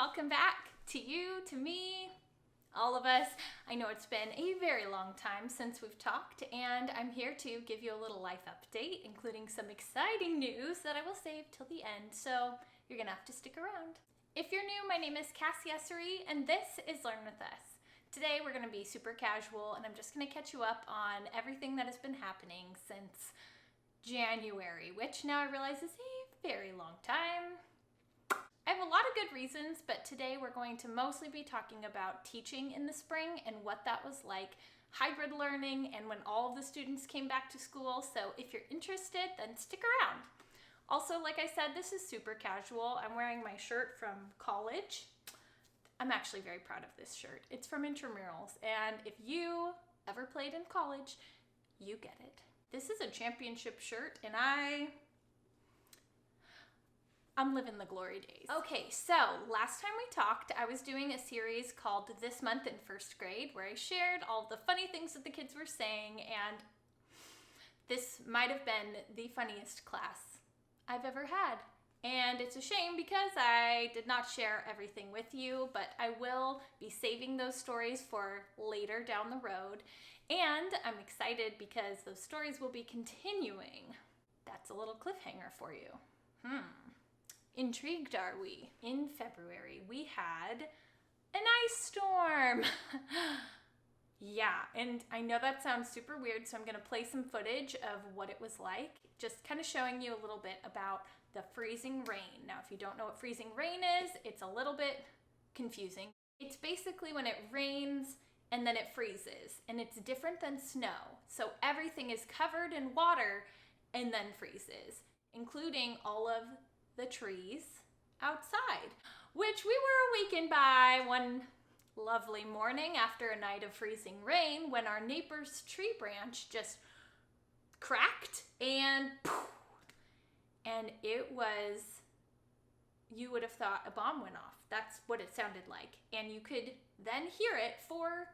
Welcome back to you, to me, all of us. I know it's been a very long time since we've talked, and I'm here to give you a little life update, including some exciting news that I will save till the end, so you're gonna have to stick around. If you're new, my name is Cassie Essery, and this is Learn With Us. Today we're gonna be super casual, and I'm just gonna catch you up on everything that has been happening since January, which now I realize is a very long time. I have a lot of good reasons, but today we're going to mostly be talking about teaching in the spring and what that was like, hybrid learning, and when all of the students came back to school. So if you're interested, then stick around. Also, like I said, this is super casual. I'm wearing my shirt from college. I'm actually very proud of this shirt. It's from Intramurals, and if you ever played in college, you get it. This is a championship shirt, and I'm living the glory days. Okay, so last time we talked, I was doing a series called This Month in First Grade, where I shared all the funny things that the kids were saying, and this might have been the funniest class I've ever had. And it's a shame because I did not share everything with you, but I will be saving those stories for later down the road. And I'm excited because those stories will be continuing. That's a little cliffhanger for you. Intrigued are we? In February, we had an ice storm. Yeah, and I know that sounds super weird, so I'm gonna play some footage of what it was like, just kind of showing you a little bit about the freezing rain. Now, if you don't know what freezing rain is, it's a little bit confusing. It's basically when it rains and then it freezes, and it's different than snow. So everything is covered in water and then freezes, including all of the trees outside, which we were awakened by one lovely morning after a night of freezing rain when our neighbor's tree branch just cracked and it was, you would have thought a bomb went off. That's what it sounded like. And you could then hear it for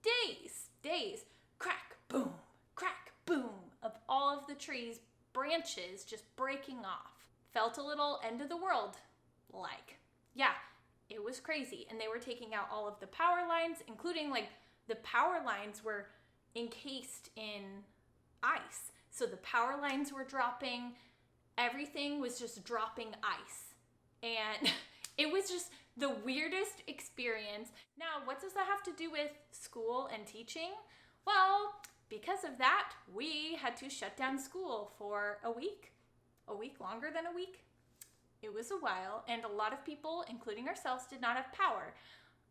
days, crack, boom, of all of the trees' branches just breaking off. Felt a little end of the world like. Yeah, it was crazy. And they were taking out all of the power lines, including like the power lines were encased in ice. So the power lines were dropping, everything was just dropping ice. And it was just the weirdest experience. Now, what does that have to do with school and teaching? Well, because of that, we had to shut down school for a week longer than a week. It was a while, and a lot of people, including ourselves, did not have power.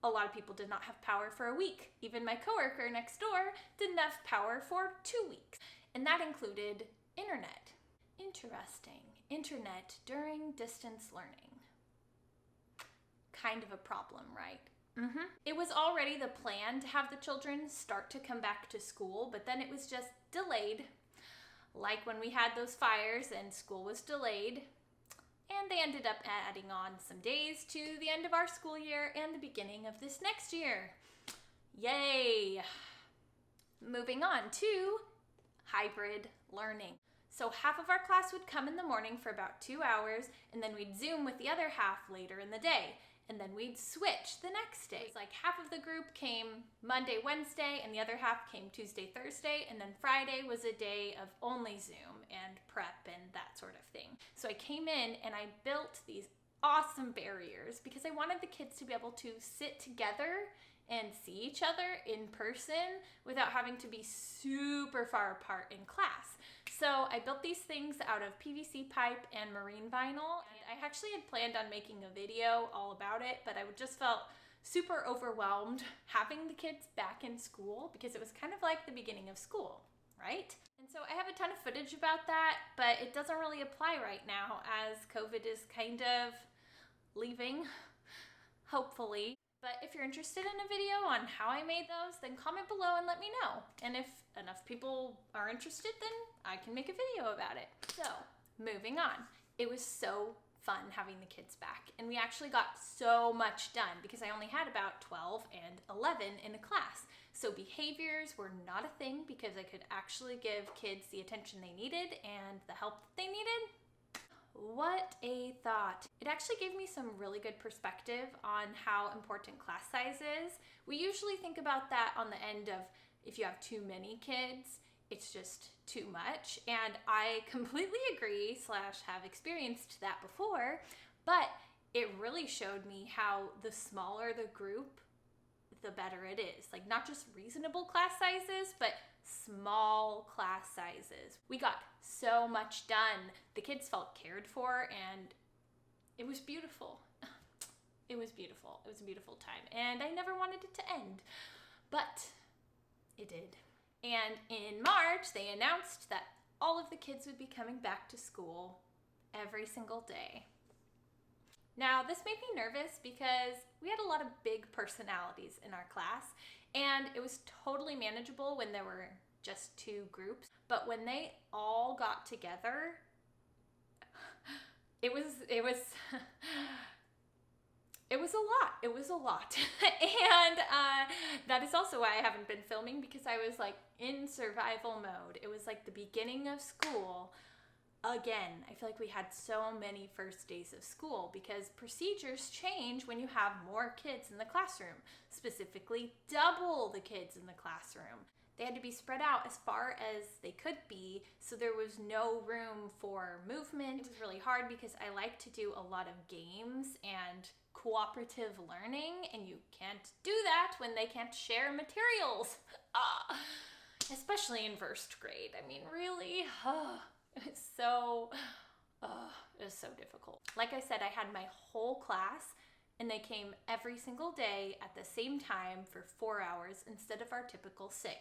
A lot of people did not have power for a week. Even my coworker next door didn't have power for 2 weeks, and that included internet. Interesting. Internet during distance learning. Kind of a problem, right? It was already the plan to have the children start to come back to school, but then it was just delayed. Like when we had those fires and school was delayed, and they ended up adding on some days to the end of our school year and the beginning of this next year. Yay! Moving on to hybrid learning. So half of our class would come in the morning for about 2 hours, and then we'd Zoom with the other half later in the day. And then we'd switch the next day. It's like half of the group came Monday, Wednesday, and the other half came Tuesday, Thursday, and then Friday was a day of only Zoom and prep and that sort of thing. So I came in and I built these awesome barriers because I wanted the kids to be able to sit together and see each other in person without having to be super far apart in class. So I built these things out of PVC pipe and marine vinyl. And I actually had planned on making a video all about it, but I just felt super overwhelmed having the kids back in school because it was kind of like the beginning of school, right? And so I have a ton of footage about that, but it doesn't really apply right now as COVID is kind of leaving, hopefully. But if you're interested in a video on how I made those, then comment below and let me know. And if enough people are interested, then I can make a video about it. So, moving on. It was so fun having the kids back. And we actually got so much done because I only had about 12 and 11 in a class. So behaviors were not a thing because I could actually give kids the attention they needed and the help that they needed. What a thought. It actually gave me some really good perspective on how important class size is. We usually think about that on the end of if you have too many kids, it's just too much. And I completely agree / have experienced that before, but it really showed me how the smaller the group, the better it is. Like, not just reasonable class sizes, but small class sizes. We got so much done. The kids felt cared for, and it was beautiful. It was beautiful. It was a beautiful time, and I never wanted it to end, but it did. And in March, they announced that all of the kids would be coming back to school every single day. Now, this made me nervous because we had a lot of big personalities in our class, and it was totally manageable when there were just 2 groups. But when they all got together, it was a lot. It was a lot. And that is also why I haven't been filming, because I was like in survival mode. It was like the beginning of school. Again, I feel like we had so many first days of school because procedures change when you have more kids in the classroom, specifically double the kids in the classroom. They had to be spread out as far as they could be, so there was no room for movement. It was really hard because I like to do a lot of games and cooperative learning, and you can't do that when they can't share materials. Especially in first grade. I mean, really? It was so difficult. Like I said, I had my whole class, and they came every single day at the same time for 4 hours instead of our typical 6.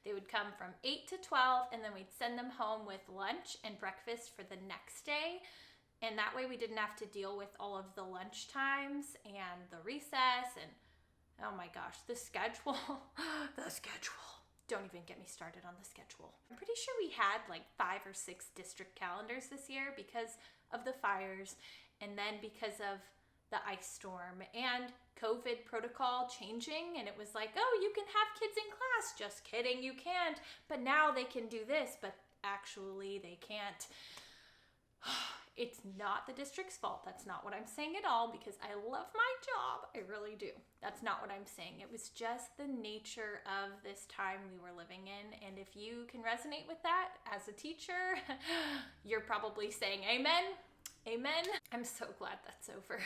They would come from 8 to 12, and then we'd send them home with lunch and breakfast for the next day. And that way we didn't have to deal with all of the lunch times and the recess and, oh my gosh, the schedule. The schedule. Don't even get me started on the schedule. I'm pretty sure we had like 5 or 6 district calendars this year because of the fires, and then because of the ice storm and COVID protocol changing, and it was like, oh, you can have kids in class. Just kidding, you can't. But now they can do this, but actually they can't. It's not the district's fault. That's not what I'm saying at all, because I love my job. I really do. That's not what I'm saying. It was just the nature of this time we were living in. And if you can resonate with that as a teacher, you're probably saying amen. Amen. I'm so glad that's over.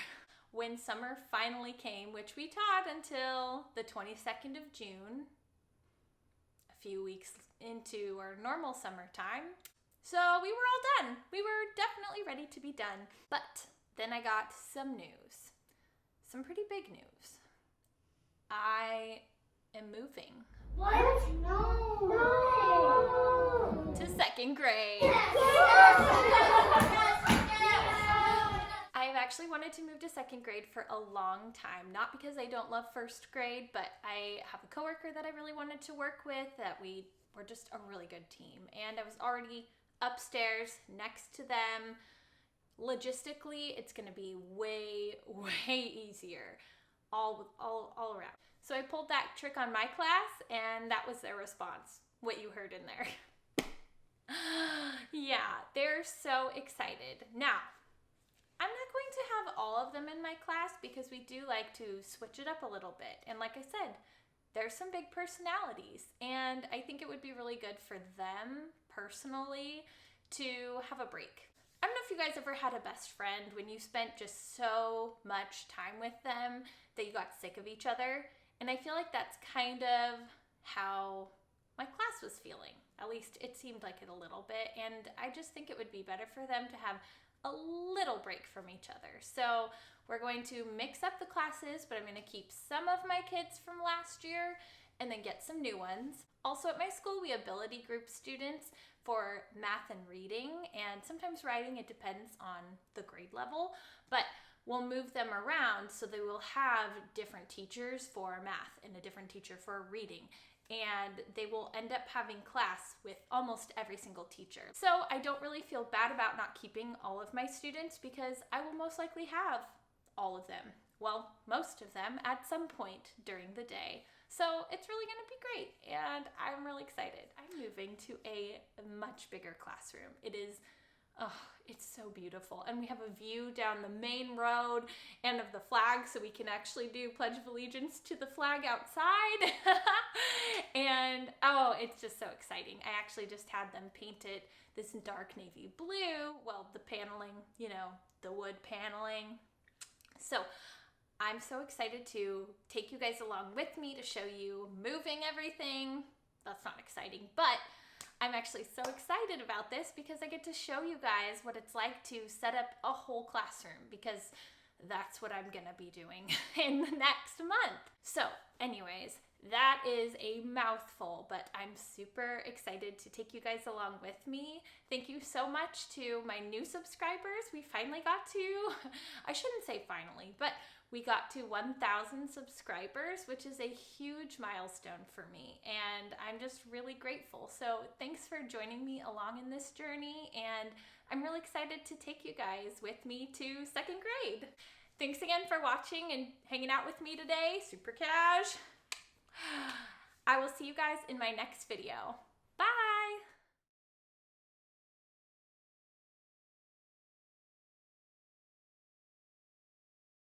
When summer finally came, which we taught until the 22nd of June, a few weeks into our normal summertime, so we were all done. We were definitely ready to be done. But then I got some news. Some pretty big news. I am moving. What? No. To 2nd grade. Yes. I've actually wanted to move to 2nd grade for a long time. Not because I don't love 1st grade, but I have a coworker that I really wanted to work with, that we were just a really good team. And I was already upstairs next to them. Logistically, it's going to be way easier all around. So I pulled that trick on my class, and that was their response, what you heard in there. Yeah, they're so excited. Now, I'm not going to have all of them in my class because we do like to switch it up a little bit. And like I said, there's some big personalities, and I think it would be really good for them personally to have a break. I don't know if you guys ever had a best friend when you spent just so much time with them that you got sick of each other. And I feel like that's kind of how my class was feeling. At least it seemed like it a little bit. And I just think it would be better for them to have a little break from each other. So we're going to mix up the classes, but I'm going to keep some of my kids from last year and then get some new ones. Also at my school, we ability group students for math and reading, and sometimes writing. It depends on the grade level, but we'll move them around so they will have different teachers for math and a different teacher for reading. And they will end up having class with almost every single teacher. So I don't really feel bad about not keeping all of my students because I will most likely have all of them. Well, most of them at some point during the day. So it's really gonna be great, and I'm really excited. I'm moving to a much bigger classroom. It is Oh, it's so beautiful. And we have a view down the main road and of the flag, so we can actually do Pledge of Allegiance to the flag outside. And oh, it's just so exciting. I actually just had them paint it this dark navy blue. Well, the paneling, you know, the wood paneling. So I'm so excited to take you guys along with me to show you moving everything. That's not exciting, but I'm actually so excited about this because I get to show you guys what it's like to set up a whole classroom, because that's what I'm gonna be doing in the next month. So anyways, that is a mouthful, but I'm super excited to take you guys along with me. Thank you so much to my new subscribers. We finally got to, I shouldn't say finally, but we got to 1,000 subscribers, which is a huge milestone for me, and I'm just really grateful. So thanks for joining me along in this journey, and I'm really excited to take you guys with me to second grade. Thanks again for watching and hanging out with me today, Super Cash. I will see you guys in my next video.